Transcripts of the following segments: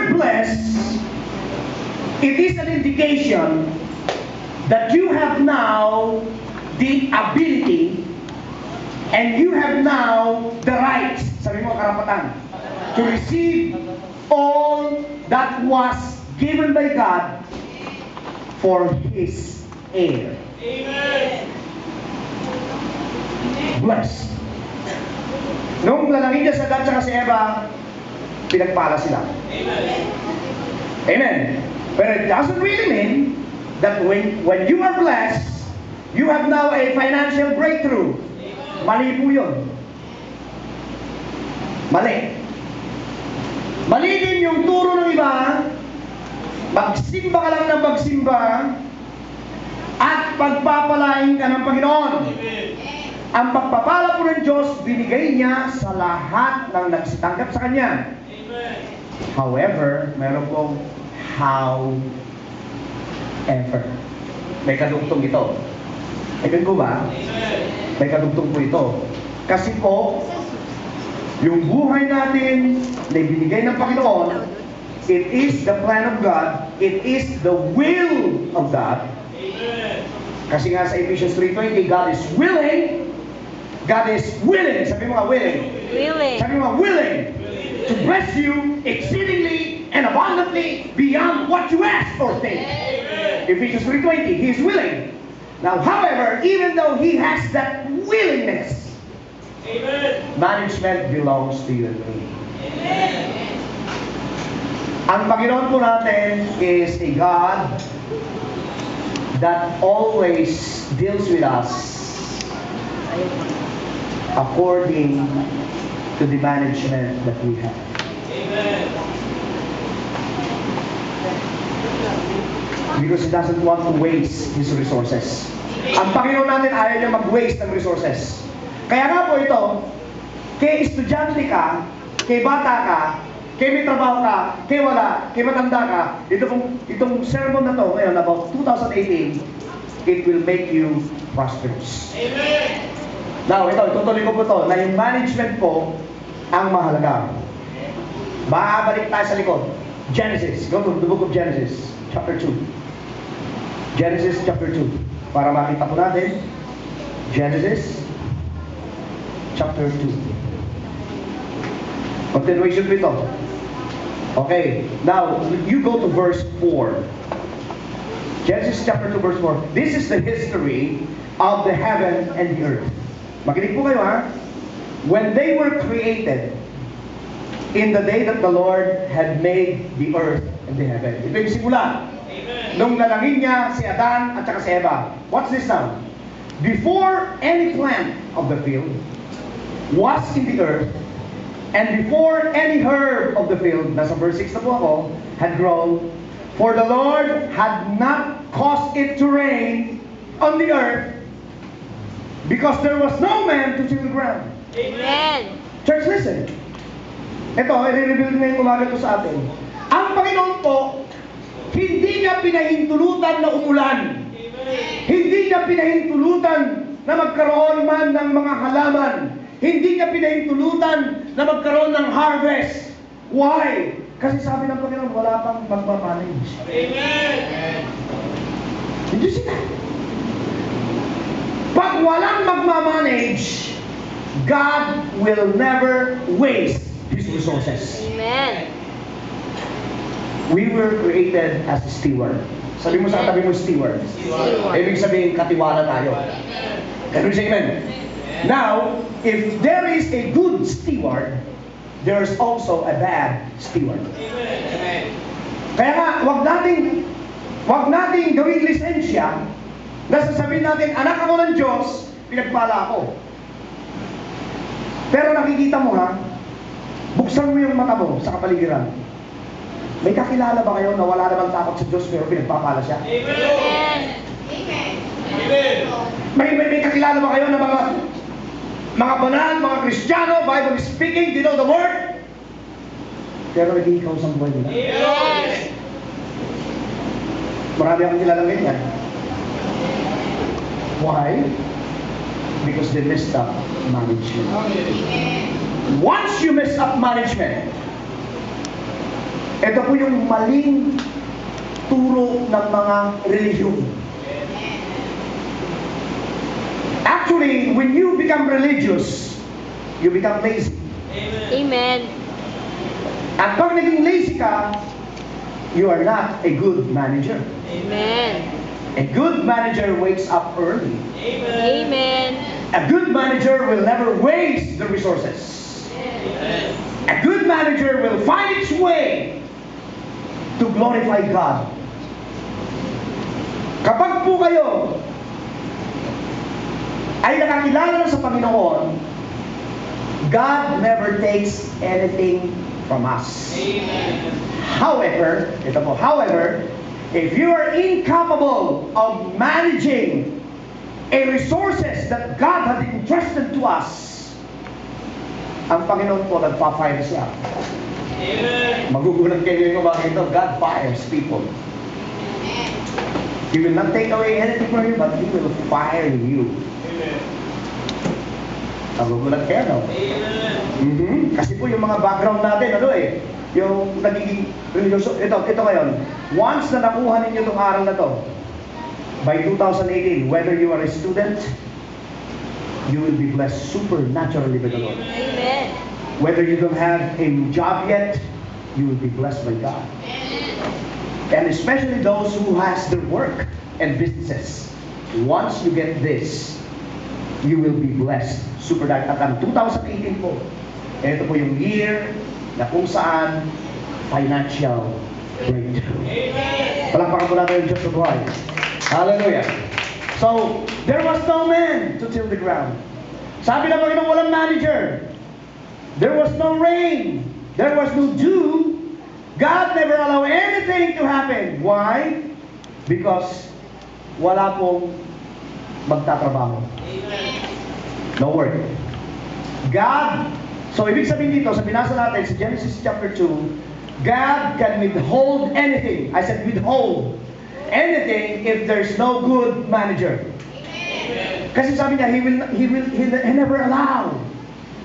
word blessed, it is an indication that you have now the ability and you have now the right, sabi mo karapatan, to receive all that was given by God for His heir. Amen. Blessed. Nung lalangin niya sa Adam at si Eva, pinagpala sila. Amen. Amen. But it doesn't really mean that when you are blessed, you have now a financial breakthrough. Mali po yun. Mali. Mali din yung turo ng iba, magsimba ka lang ng magsimba, at pagpapalain ka ng Panginoon. Amen. Ang pagpapala po ng Diyos, binigay niya sa lahat ng nagsitanggap sa Kanya. Amen. However, meron pong however. May kadugtong ito. Amen po ba? Amen. May kadugtong po ito. Kasi po, yung buhay natin na binigay ng Panginoon, it is the plan of God, it is the will of God. Amen. Kasi nga sa Ephesians 3:20, God is willing. God is willing. Sabi mo nga, willing. Willing. Sabi mo nga, willing to bless you exceedingly and abundantly beyond what you ask or think. Amen. Ephesians 3:20, He is willing. Now, however, even though He has that willingness, Amen. management belongs to you and me. Amen. Ang Panginoon po natin is a God that always deals with us according to the management that we have. Amen. Because He doesn't want to waste His resources. Ang Panginoon natin ayaw niya mag-waste ng resources. Kaya nga po ito, kay estudyante ka, kay bata ka, kay may trabaho ka, kay wala, kay matanda ka, itong sermon na to ngayon about 2018, it will make you prosperous. Amen. Now, itutuloy ko po to, na yung management po ang mahalaga. Babalik tayo sa likod. Genesis, go to the book of Genesis, chapter 2. Genesis chapter 2. Para makita po natin, Genesis chapter 2. Continuation po ito. Okay, now you go to verse 4. Genesis chapter 2 verse 4. This is the history of the heaven and the earth. Makinig po kayo ha. When they were created, in the day that the Lord had made the earth and the heaven. Ito yung simula. Amen. Nung nalangin niya si Adan at saka si Eva. What's this now? Before any plant of the field was in the earth, and before any herb of the field, nasa verse 6 na po ako, had grown, for the Lord had not caused it to rain on the earth, because there was no man to till the ground. Amen. Church, listen. Ito, i-reveal na yung umaga ito sa atin. Ang Panginoon po, hindi niya pinahintulutan na umulan. Amen. Hindi niya pinahintulutan na magkaroon man ng mga halaman. Hindi niya pinahintulutan na magkaroon ng harvest. Why? Kasi sabi ng Panginoon, wala pang magmamanage. Amen. Did you see that? Pag walang magmamanage, God will never waste His resources. Amen. We were created as a steward. Sabi mo sa katabi mo, steward. Steward. Ibig sabihin, katiwala tayo. Can we say amen? Now, if there is a good steward, there's also a bad steward. Amen. Kaya nga, wag nating gawing lisensya na sasabihin natin, anak ako ng Diyos, pinagpala ako. Pero nakikita mo ha, buksan mo yung mata mo sa kapaligiran. May kakilala ba kayo na wala namang takot sa Diyos pero pinagpapala siya? Amen. Amen. May kakilala ba kayo na mga banal, mga Kristiyano, Bible speaking, they know the Word? Pero naging ikaw sa buhay nila. Yes. Marami akong kilala ganyan. Why? Because they messed up management. Once you mess up management, Ito po yung maling turo ng mga relihiyon. Actually, when you become religious, you become lazy. Amen. At pag naging lazy ka, you are not a good manager. Amen. A good manager wakes up early. Amen. A good manager will never waste the resources. A good manager will find its way to glorify God. Kapag po kayo ay nakakilala na sa Panginoon, God never takes anything from us. However, if you are incapable of managing a resources that God has entrusted to us, ang Panginoon po nagpa-fire siya. Magugulat kayo yung bakit ito, God fires people. He will not take away anything from you, but He will fire you. Magugulat kayo, no? Kasi po yung mga background natin, yung nagiging religyoso. Ito ngayon, once na nakuha ninyo itong aral na to, by 2018, whether you are a student, you will be blessed supernaturally by the Lord. Amen. Whether you don't have a job yet, you will be blessed by God. And especially those who has their work and businesses. Once you get this, you will be blessed supernaturally. At ang 2018 po, ito po yung year na kung saan financial breakthrough. Palakpakan po natin yung Diyos sa buhay. Hallelujah. So, there was no man to till the ground. Sabi na Panginoon, walang manager. There was no rain. There was no dew. God never allowed anything to happen. Why? Because wala pong magtatrabaho. No work. God, so ibig sabihin dito, sa binasa natin sa Genesis chapter 2, God can withhold anything. I said withhold anything if there's no good manager. Kasi sabi niya, He never allow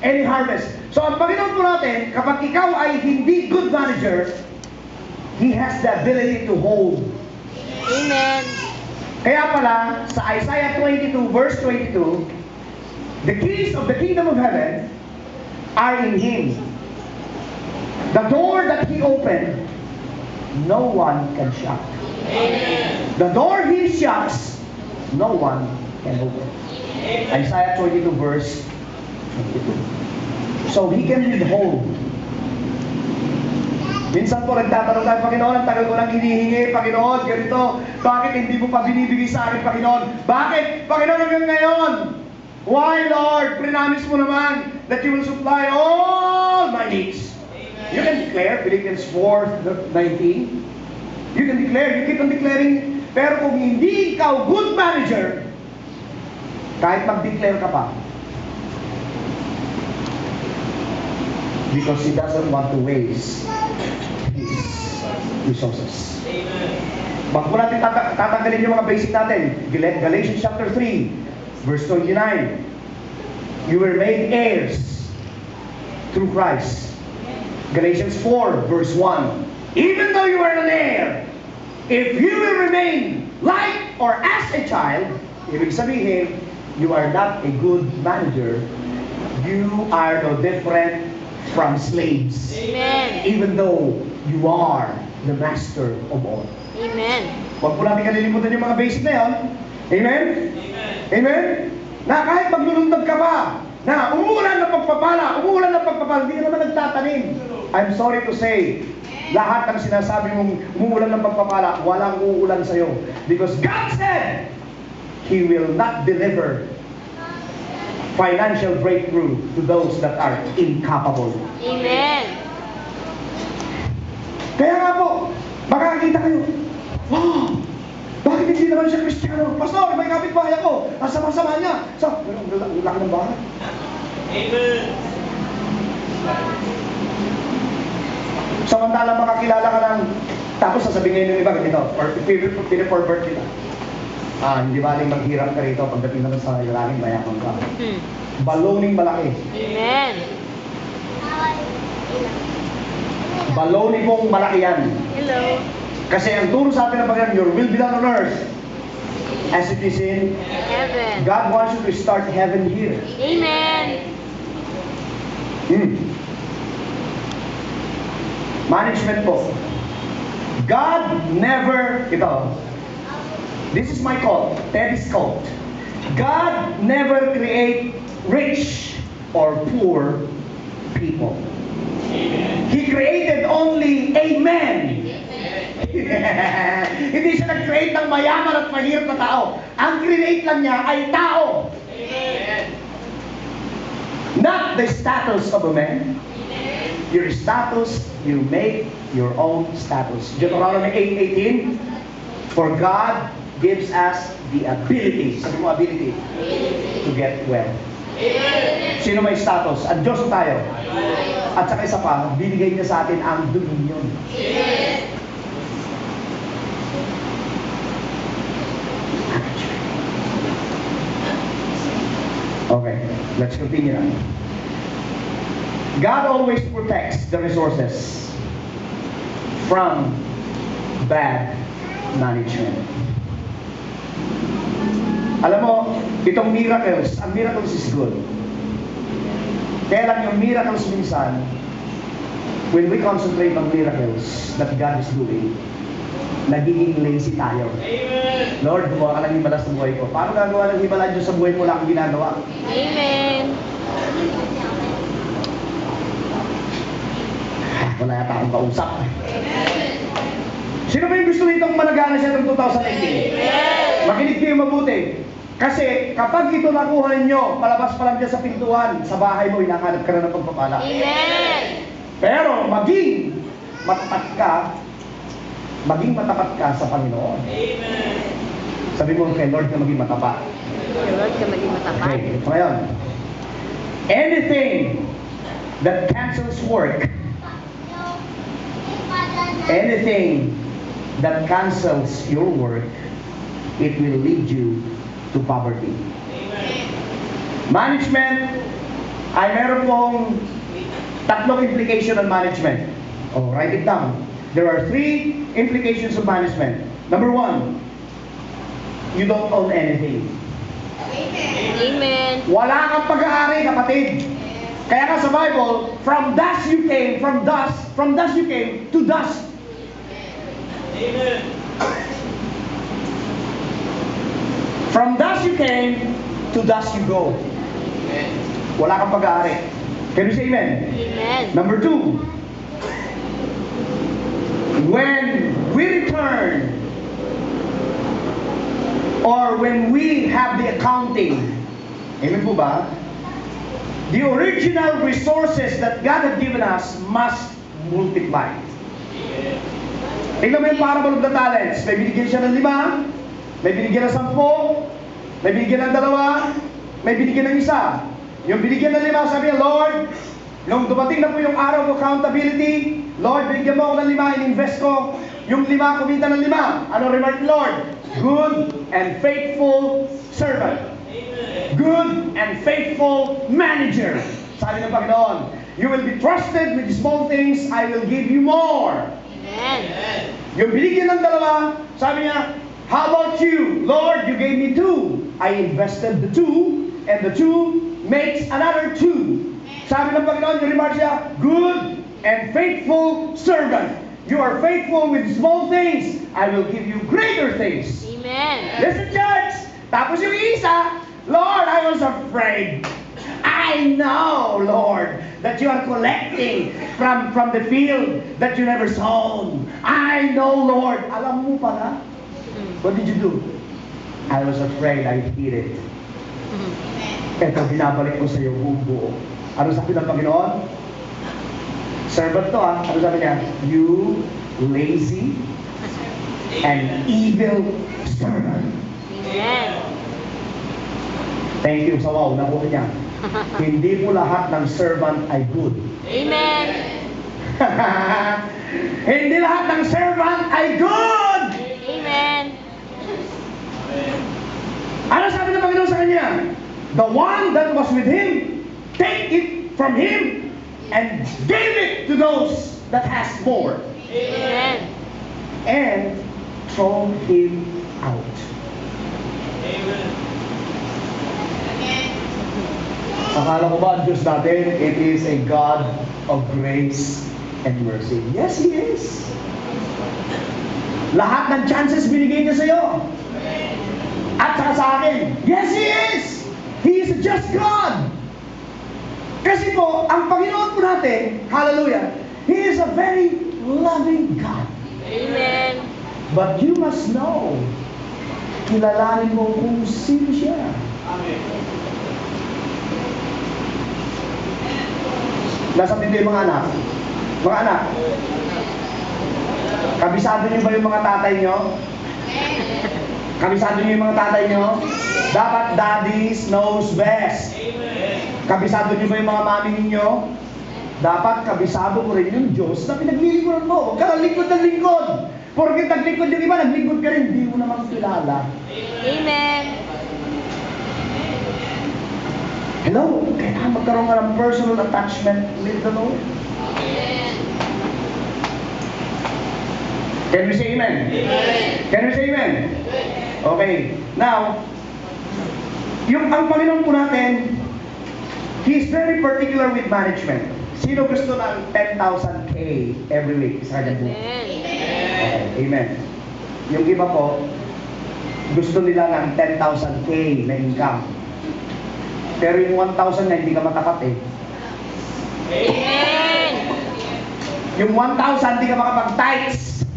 any harvest. So ang Panginoon po natin, kapag ikaw ay hindi good manager, He has the ability to hold. Amen. Kaya pala, sa Isaiah 22 verse 22, the keys of the kingdom of heaven are in Him. The door that He opened, no one can shut. Amen. The door He shuts, no one can open. Isaiah 22 verse 22. So He can withhold. Minsan po nagtatanong tayo, Panginoon, ang tagal ko lang hinihingi, Panginoon, ganito, bakit hindi mo pa binibigay sa akin, Panginoon? Bakit, Panginoon, hanggang ngayon? Why, Lord? Promise mo naman that you will supply all my needs. You can declare, Philippians 4:19. You can declare, you keep on declaring, pero kung hindi ikaw good manager, kahit mag-declare ka pa, because He doesn't want to waste His resources. Bago po natin tatanggalin yung mga basic natin, Galatians chapter 3, verse 29, you were made heirs through Christ. Galatians 4, verse 1, even though you are an heir, if you will remain like or as a child, ibig sabihin, you are not a good manager, you are no different from slaves. Amen. Even though you are the master of all. Amen. Huwag po natin kalilimutan yung mga basic na yun. Amen? Amen? Na kahit maglulundag ka pa, na umuulan ng pagpapala, hindi ka naman nagtatanim. I'm sorry to say, lahat ng sinasabi mong umuulan ng pagpapala, walang uulan sa'yo. Because God said, He will not deliver financial breakthrough to those that are incapable. Amen. Kaya nga po, makakakita kayo, wow, bakit hindi naman siya Kristiyano? Pastor, may kapitbahay ako, ang sama-sama niya. So, laki ng bahay. Amen. Samantalang makakilala ka ng, tapos sasabihin ngayon ng iba, ganito, or pinaforward kita. Hindi baling maghirap ka rito pagdating naman sa ilalim, mayakang ka. Baloning malaki. Amen. Baloni mong malaki yan. Hello. Kasi ang turo sa atin ng Panginoon, your will be done on earth as it is in Heaven. God wants you to start heaven here. Amen. Management po. God never, this is my quote, Teddy's quote. God never create rich or poor people. He created only a man. Hindi siya nag-create ng mayaman at mahirap na tao. Ang create lang niya ay tao. Not the status of a man. Your status, you make your own status. Deuteronomy 8:18. For God gives us the ability, sabi mo ability, to get well. Sino may status? Ang Diyos tayo. At saka isa pa, binigay niya sa atin ang dominion. Okay, let's continue now. God always protects the resources from bad management. Alam mo, itong miracles, ang miracles is good. Kaya lang yung miracles minsan, when we concentrate on miracles that God is doing, nagiging lazy tayo. Amen. Lord, gumawa ka ng himala sa buhay ko. Paano gagawa ng himala Diyos sa buhay mo lang ang ginagawa? Amen. Wala yata akong kausap. Sino ba yung gusto nitong malagana siya ng 2018? Makinig kayo mabuti. Kasi kapag ito nakuha ninyo, palabas pa lang dyan sa pintuan, sa bahay mo, hinahanap ka na ng pagpapala. Amen. Pero maging matapat ka sa Panginoon. Amen. Sabi mo kay Lord na maging matapat. Lord ka maging matapat. Okay, ito ngayon. Anything that cancels work, anything that cancels your work, it will lead you to poverty. Management, ay meron pong tatlong implication ng management. Oh, write it down. There are 3 implications of management. Number 1, you don't own anything. Amen. Wala kang pag-aari, kapatid. Kaya nga sa Bible, from dust you came, from dust you came, to dust. Amen. From dust you came, to dust you go. Wala kang pag-aari. Can you say amen? Amen. Number 2, when we return, or when we have the accounting, amen po ba? The original resources that God had given us must multiply. Tingnan mo yung parable of the talents. May binigyan siya ng 5, may binigyan ng 10, may binigyan ng 2, may binigyan ng 1. Yung binigyan ng 5, sabi niya, Lord, nung dumating na po yung araw of accountability, Lord, binigyan mo ako ng 5, in-invest ko. Yung 5, kumita ng 5. Ano remark ni Lord? Good and faithful servant. Good and faithful manager. Sabi ng Panginoon, you will be trusted with small things, I will give you more. Amen. Yung binigyan ng 2, sabi niya, how about you? Lord, you gave me 2. I invested the 2, and the 2 makes another 2. Sabi ng Panginoon, yung remark siya, good and faithful servant. You are faithful with small things, I will give you greater things. Amen. Listen, church! Tapos yung isa, Lord, I was afraid. I know, Lord, that you are collecting from the field that you never sown. I know, Lord. Alam mo pala? What did you do? I was afraid I hid it. Ito, binabalik ko sa iyo buo. Ano sabi ng Panginoon? Servant to Ano sabi niya? You lazy and evil servant. Amen. Thank you sa wow, nakuha niya. Hindi po lahat ng servant ay good. Amen. Hindi lahat ng servant ay good! Amen. Ano sabi ng Panginoon sa kanya? The one that was with him, take it from him and gave it to those that has more Amen. and throw him out. Akala ko ba ang Diyos natin, it is a God of grace and mercy. Yes, He is. Lahat ng chances binigay niya sa'yo. At saka sa akin, yes, He is. He is a just God. Kasi po, ang Panginoon po natin, hallelujah, He is a very loving God. Amen. But you must know, kilalanin mo kung sino siya. Nasa dito yung mga anak. Mga anak, kabisado niyo ba yung mga tatay niyo? Kabisado niyo yung mga tatay niyo? Dapat daddies knows best. Kabisado niyo ba yung mga mami ninyo? Dapat kabisado mo rin yung Diyos na pinaglilingkuran mo. Huwag ka lang lingkod ng lingkod. Porkit naglingkod yung iba, naglingkod ka rin, hindi mo naman kilala. Amen. Hello? Kailangan magkaroon ka ng personal attachment with the Lord. Can we say amen? Can we say amen? Okay. Now, ang Panginoon po natin, He is very particular with management. Sino gusto ng 10,000K every week? Isa ka dyan po. Okay, amen. Yung iba po, gusto nila ng 10,000K na income. Pero yung 1,000 na hindi ka matapat eh. Amen. Yung 1,000 hindi ka makapag-tithes.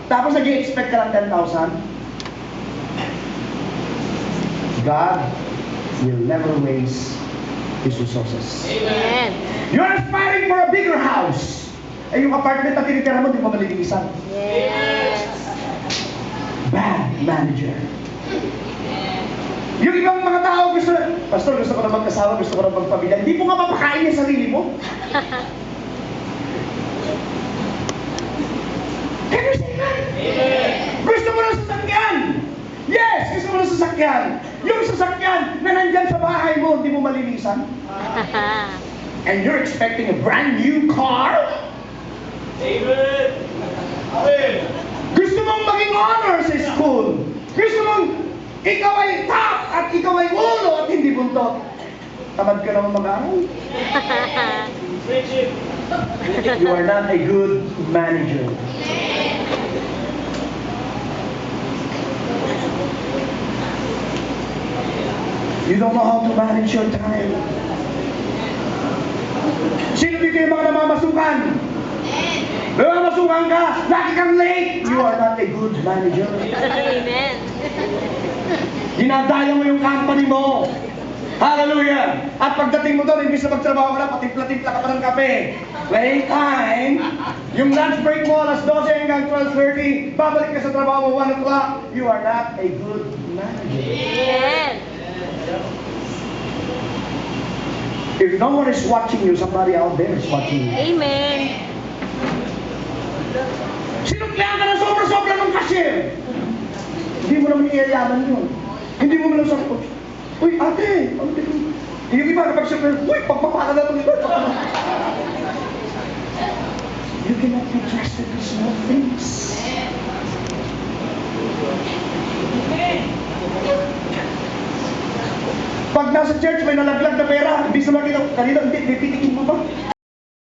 Tapos nag-i-expect ka ng 10,000. God will never waste His resources. Amen. You're aspiring for a bigger house. Eh yung apartment na tinitira mo, di mo malilisan. Yes. Bad manager. Yung ibang mga tao gusto na, Pastor, gusto ko na magkasawa, gusto ko na magpamilya. Hindi mo nga mapakain yung sarili mo. Can you say that? Gusto mo ng sasakyan. Yes, gusto mo ng sasakyan. Yung sasakyan na nandyan sa bahay mo, hindi mo malinisan. And you're expecting a brand new car? Amen. Amen. Gusto mong maging honor sa school. Gusto mong ikaw ay top at ikaw ay ulo at hindi buntot. Tamad ka naman mag-aaral. Preach it. You are not a good manager. You don't know how to manage your time. Sino dito yung mga namamasukan? Namamasukan ka, lagi kang late. You are not a good manager. Amen. Dinadaya mo yung company mo. Hallelujah! At pagdating mo doon, imbis na magtrabaho ka na, patimpla-timpla ka pa ng kape. Playtime. Yung lunch break mo, alas 12 hanggang 12:30, babalik ka sa trabaho mo, 1 o'clock. You are not a good manager. Amen. If no one is watching you, somebody out there is watching you. Amen. Sinuklihan ka na sobra-sobra ng cashier. Hindi mo naman iayaman yun. Hindi mo naman sabi, uy, ate, yung iba kapag siya, uy, pagpapaka na itong iba. You cannot be trusted with small things. Pag nasa church, may nalaglag na pera, ibig na makita, kanina, hindi, pipitikin mo ba?